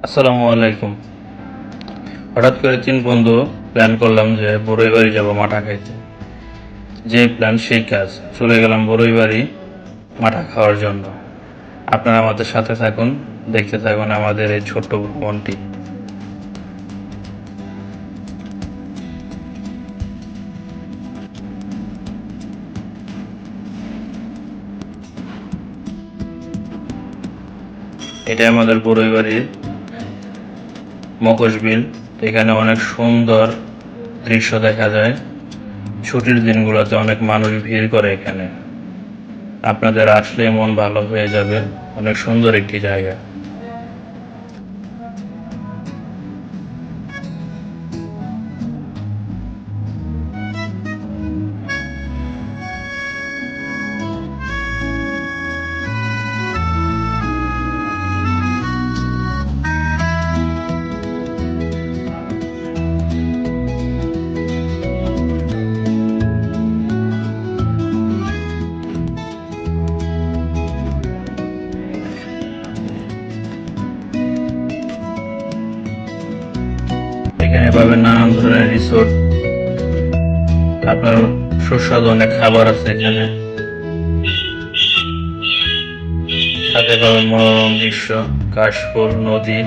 আসসালামু আলাইকুম। হঠাৎ করে তিন বন্ধু প্ল্যান করলাম যে বড়ই বাড়ি যাবো মাঠা খাইতে। যে প্ল্যান সেই কাজ, চলে গেলাম বড়ই বাড়ি মাঠা খাওয়ার জন্য। আপনারা আমাদের সাথে থাকুন, দেখতে থাকুন আমাদের এই ছোট্ট ভ্রমণটি। এটা আমাদের বড়ই বাড়ির মকশবিল। এখানে অনেক সুন্দর দৃশ্য দেখা যায়। ছুটির দিনগুলোতে অনেক মানুষ ভিড় করে এখানে। আপনাদের আসলে মন ভালো হয়ে যাবে। অনেক সুন্দর একটি জায়গা। এখানে পাবেন নানান ধরনের রিসোর্ট। আপনার সুস্বাদু অনেক খাবার আছে এখানে। সাথে পাবেন মনোরম দৃশ্য, কাশফুল, নদী।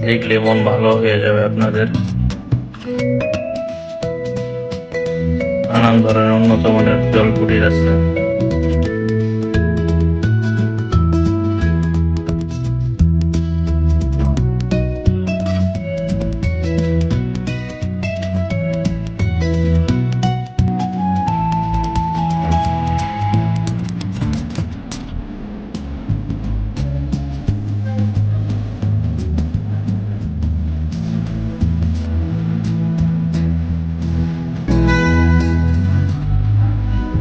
দেখলে মন ভালো হয়ে যাবে আপনাদের। নানান ধরনের উন্নত মানের জলকুটির আছে।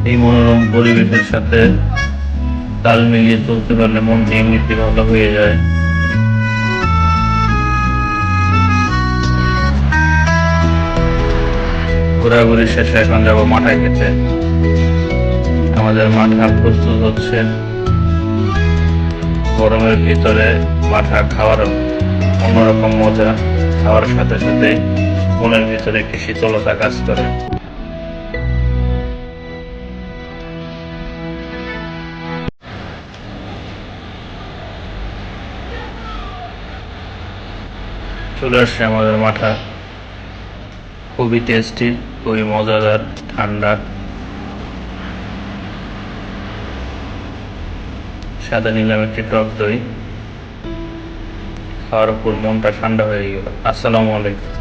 এই মনোরম পরিবেশের সাথে তাল মিলিয়ে চলতে পারলে মন এমনিতে ভালো হয়ে যায়। ঘোরাঘুরি শেষে এখন যাবো মাঠা খেতে। আমাদের মাঠা প্রস্তুত হচ্ছে। গরমের ভিতরে মাঠা খাওয়ার অন্যরকম মজা। খাওয়ার সাথে সাথে মনের ভিতরে একটি শীতলতা কাজ করে। চলে আসছে আমাদের মাঠা। খুবই টেস্টি, খুবই মজাদার, ঠান্ডা। সাথে নিলাম একটি টক দই। খাওয়ার উপর মনটা ঠান্ডা হয়ে গেল। আসসালামু আলাইকুম।